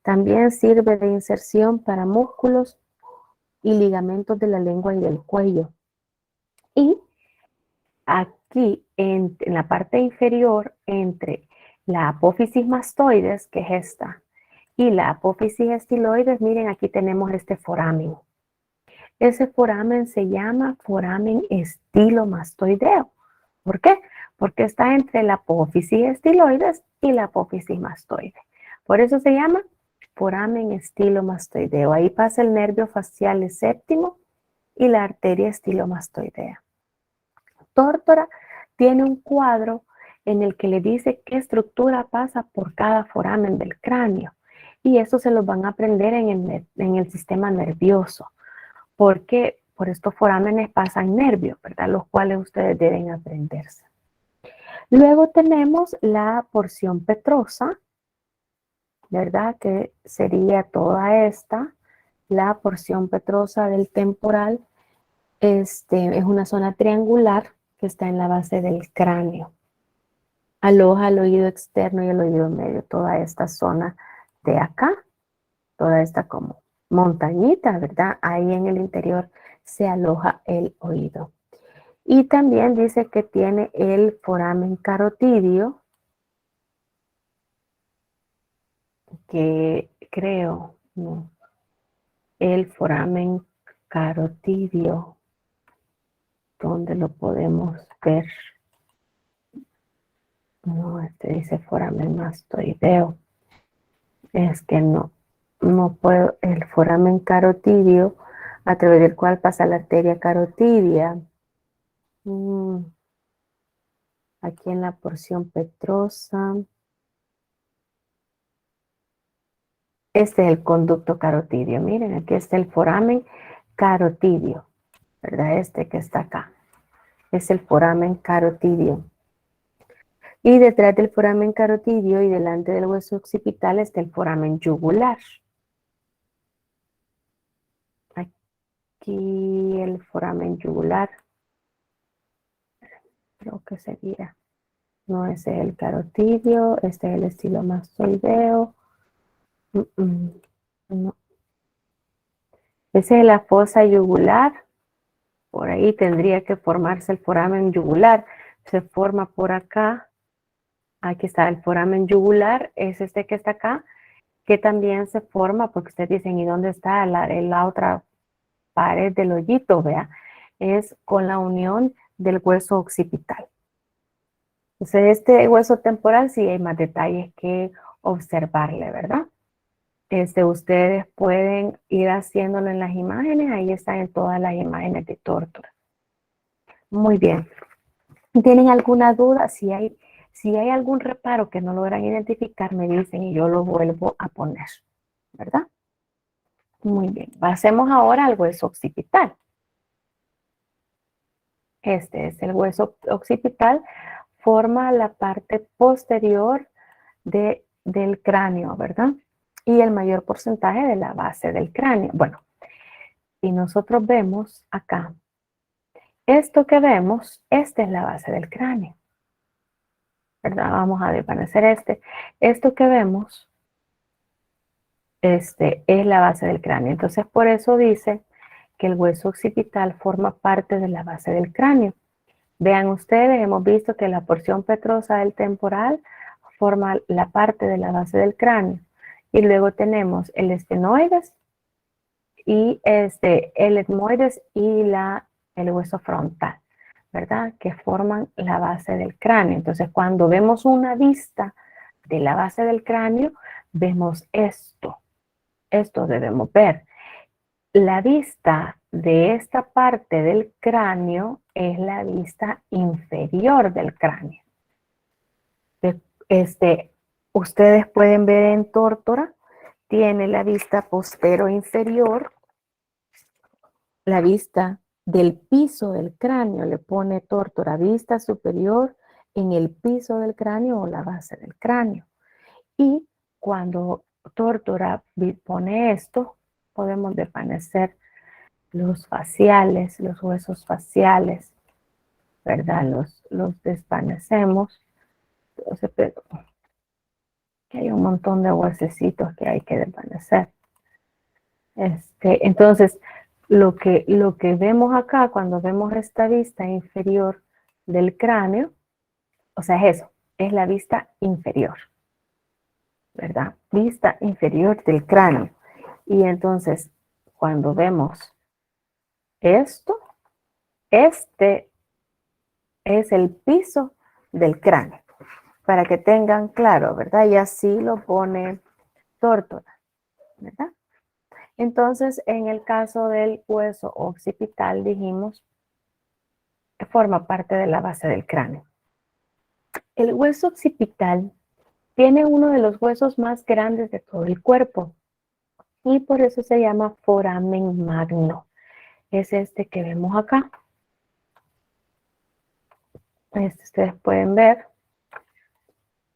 También sirve de inserción para músculos y ligamentos de la lengua y del cuello. Y aquí, en la parte inferior, entre la apófisis mastoides, que es esta, y la apófisis estiloides, miren, aquí tenemos este foramen. Ese foramen se llama foramen estilomastoideo. ¿Por qué? Porque está entre la apófisis estiloides y la apófisis mastoide. Por eso se llama foramen estilomastoideo. Ahí pasa el nervio facial séptimo y la arteria estilomastoidea. Tórtora tiene un cuadro en el que le dice qué estructura pasa por cada foramen del cráneo. Y eso se lo van a aprender en el sistema nervioso. Porque por estos forámenes pasan nervios, ¿verdad? Los cuales ustedes deben aprenderse. Luego tenemos la porción petrosa, ¿verdad? Que sería toda esta. La porción petrosa del temporal es una zona triangular que está en la base del cráneo. Aloja el oído externo y el oído medio, toda esta zona de acá, toda esta como montañita, ¿verdad? Ahí en el interior se aloja el oído. Y también dice que tiene el foramen carotidio, que creo, no, el foramen carotidio, ¿dónde lo podemos ver? No, dice foramen mastoideo. Es que no puedo, el foramen carotidio, a través del cual pasa la arteria carotidia. Aquí en la porción petrosa. Este es el conducto carotidio. Miren, aquí está el foramen carotidio, ¿verdad? Este que está acá. Es el foramen carotidio. Y detrás del foramen carotidio y delante del hueso occipital está el foramen yugular. Aquí el foramen yugular. Creo que sería. No, ese es el carotidio. Este es el estilomastoideo. No. Esa es la fosa yugular. Por ahí tendría que formarse el foramen yugular. Se forma por acá. Aquí está el foramen yugular. Es este que está acá. Que también se forma, porque ustedes dicen, ¿y dónde está la otra pared del hoyito? Vea, es con la unión del hueso occipital. Entonces, este hueso temporal sí hay más detalles que observarle, ¿verdad? Ustedes pueden ir haciéndolo en las imágenes. Ahí están en todas las imágenes de Tórtora. Muy bien. ¿Tienen alguna duda? Si Si hay algún reparo que no logran identificar, me dicen y yo lo vuelvo a poner, ¿verdad? Muy bien, pasemos ahora al hueso occipital. Este es el hueso occipital, forma la parte posterior del cráneo, ¿verdad? Y el mayor porcentaje de la base del cráneo. Bueno, y nosotros vemos acá, esto que vemos, esta es la base del cráneo, ¿verdad? Vamos a desvanecer este. Esto que vemos, es la base del cráneo. Entonces, por eso dice que el hueso occipital forma parte de la base del cráneo. Vean ustedes, hemos visto que la porción petrosa del temporal forma la parte de la base del cráneo. Y luego tenemos el estenoides y el etmoides y el hueso frontal, ¿verdad? Que forman la base del cráneo. Entonces, cuando vemos una vista de la base del cráneo, vemos esto. Esto debemos ver. La vista de esta parte del cráneo es la vista inferior del cráneo. Ustedes pueden ver en tórtora, tiene la vista postero inferior, la vista del piso del cráneo, le pone tórtora, vista superior en el piso del cráneo o la base del cráneo. Y cuando tórtora pone esto, podemos desvanecer los faciales, los huesos faciales, ¿verdad? Los desvanecemos. Entonces, pero que hay un montón de huesecitos que hay que desvanecer. Entonces, lo que vemos acá, cuando vemos esta vista inferior del cráneo, o sea, es eso, es la vista inferior, ¿verdad? Vista inferior del cráneo. Y entonces, cuando vemos esto, este es el piso del cráneo, para que tengan claro, ¿verdad? Y así lo pone tórtora, ¿verdad? Entonces, en el caso del hueso occipital, dijimos que forma parte de la base del cráneo. El hueso occipital tiene uno de los huesos más grandes de todo el cuerpo y por eso se llama foramen magno. Es este que vemos acá. Ustedes pueden ver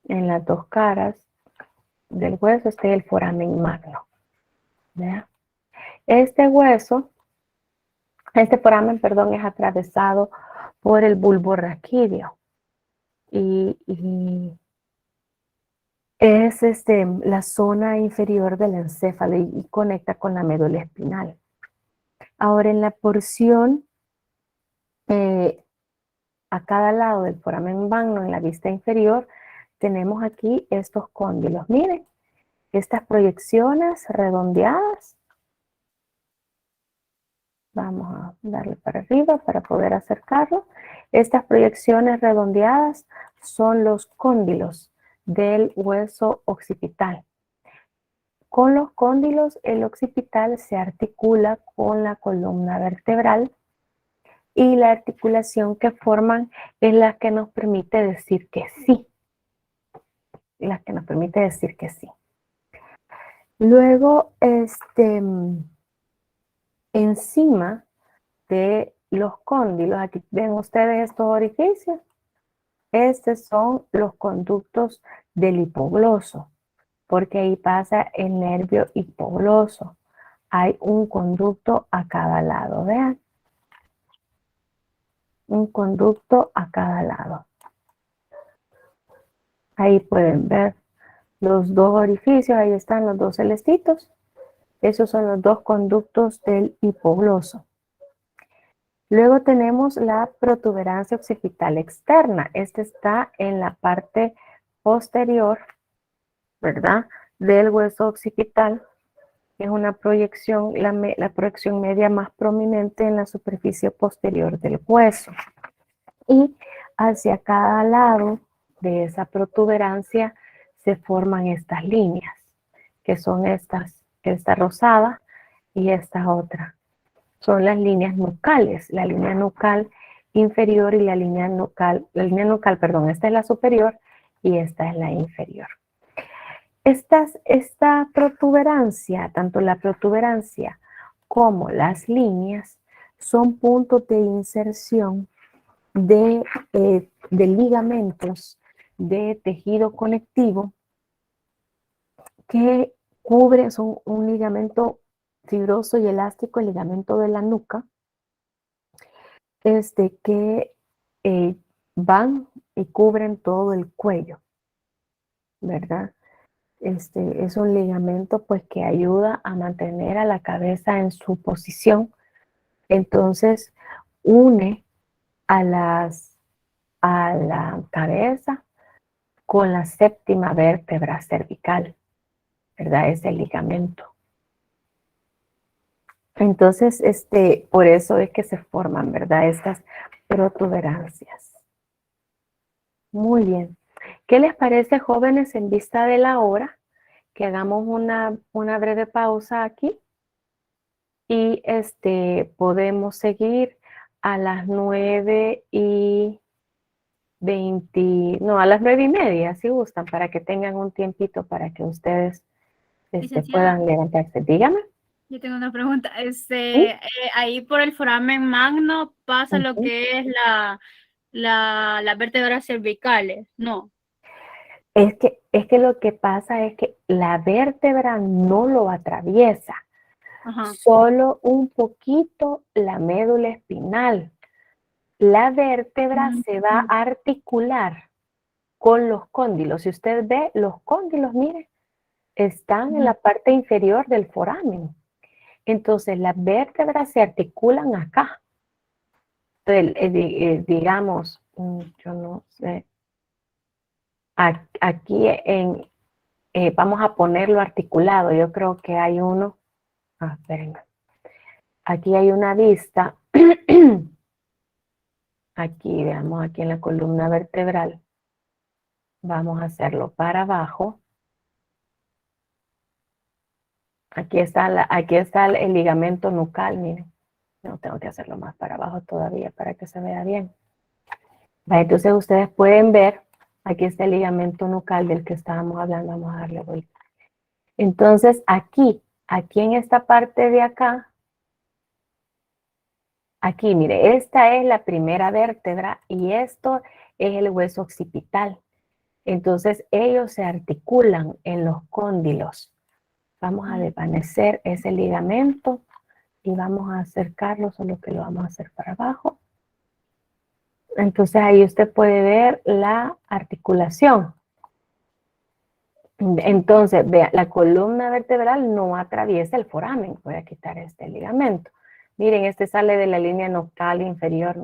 en las dos caras del hueso, es el foramen magno. ¿Verdad? Este foramen, perdón, es atravesado por el bulbo raquídeo y es la zona inferior del encéfalo y conecta con la médula espinal. Ahora, en la porción a cada lado del foramen magno, en la vista inferior, tenemos aquí estos cóndilos. Miren, estas proyecciones redondeadas. Vamos a darle para arriba para poder acercarlo. Estas proyecciones redondeadas son los cóndilos del hueso occipital. Con los cóndilos, el occipital se articula con la columna vertebral y la articulación que forman es la que nos permite decir que sí. La que nos permite decir que sí. Luego, encima de los cóndilos, aquí ven ustedes estos orificios. Estos son los conductos del hipogloso, porque ahí pasa el nervio hipogloso. Hay un conducto a cada lado, vean. Un conducto a cada lado. Ahí pueden ver los dos orificios, ahí están los dos celestitos. Esos son los dos conductos del hipogloso. Luego tenemos la protuberancia occipital externa. Esta está en la parte posterior, ¿verdad? Del hueso occipital. Es una proyección, la proyección media más prominente en la superficie posterior del hueso. Y hacia cada lado de esa protuberancia se forman estas líneas, que son esta rosada y esta otra. Son las líneas nucales, la línea nucal inferior y la línea nucal, perdón, esta es la superior y esta es la inferior. Esta protuberancia, tanto la protuberancia como las líneas, son puntos de inserción de ligamentos de tejido conectivo que cubre, son un ligamento fibroso y elástico, el ligamento de la nuca, que van y cubren todo el cuello, ¿verdad? Es un ligamento pues que ayuda a mantener a la cabeza en su posición. Entonces une a la cabeza con la séptima vértebra cervical, ¿verdad? Ese ligamento. Entonces, por eso es que se forman, ¿verdad? Estas protuberancias. Muy bien. ¿Qué les parece, jóvenes, en vista de la hora? Que hagamos una breve pausa aquí y podemos seguir a las 9:20, no, a las 9:30, si gustan, para que tengan un tiempito para que ustedes puedan levantarse. Dígame. Yo tengo una pregunta. ¿Sí? Ahí por el foramen magno pasa lo que es las vértebras cervicales, ¿no? Es que lo que pasa es que la vértebra no lo atraviesa, solo un poquito la médula espinal. La vértebra se va a articular con los cóndilos. Si usted ve, los cóndilos, mire, están en la parte inferior del foramen. Entonces, las vértebras se articulan acá. Entonces, digamos, yo no sé, aquí vamos a ponerlo articulado. Yo creo que hay uno. Espérenme. Aquí hay una vista. Aquí, veamos, aquí en la columna vertebral. Vamos a hacerlo para abajo. Aquí está el ligamento nucal, miren. No, tengo que hacerlo más para abajo todavía para que se vea bien. Entonces ustedes pueden ver, aquí está el ligamento nucal del que estábamos hablando. Vamos a darle vuelta. Entonces aquí en esta parte de acá, aquí, mire, esta es la primera vértebra y esto es el hueso occipital. Entonces ellos se articulan en los cóndilos. Vamos a desvanecer ese ligamento y vamos a acercarlo, solo que lo vamos a hacer para abajo. Entonces ahí usted puede ver la articulación. Entonces, vea, la columna vertebral no atraviesa el foramen. Voy a quitar este ligamento. Miren, este sale de la línea nucal inferior.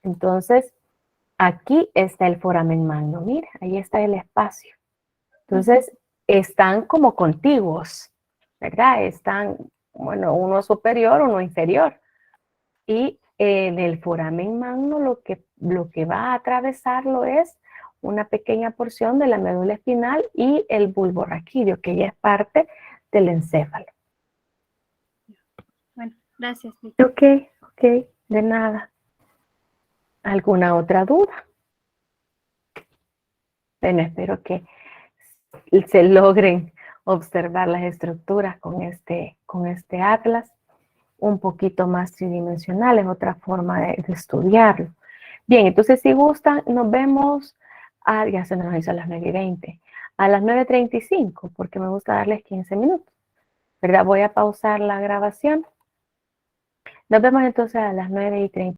Entonces, aquí está el foramen magno. Mira, ahí está el espacio. Entonces, están como contiguos, ¿verdad? Están, bueno, uno superior, uno inferior. Y en el foramen magno lo que va a atravesarlo es una pequeña porción de la médula espinal y el bulbo raquídeo, que ya es parte del encéfalo. Bueno, gracias. Ok, de nada. ¿Alguna otra duda? Bueno, espero que se logren observar las estructuras con este atlas un poquito más tridimensional, es otra forma de estudiarlo. Bien, entonces si gustan, nos vemos, ya se nos hizo a las 9:20, a las 9:35, porque me gusta darles 15 minutos, ¿verdad? Voy a pausar la grabación. Nos vemos entonces a las 9:30.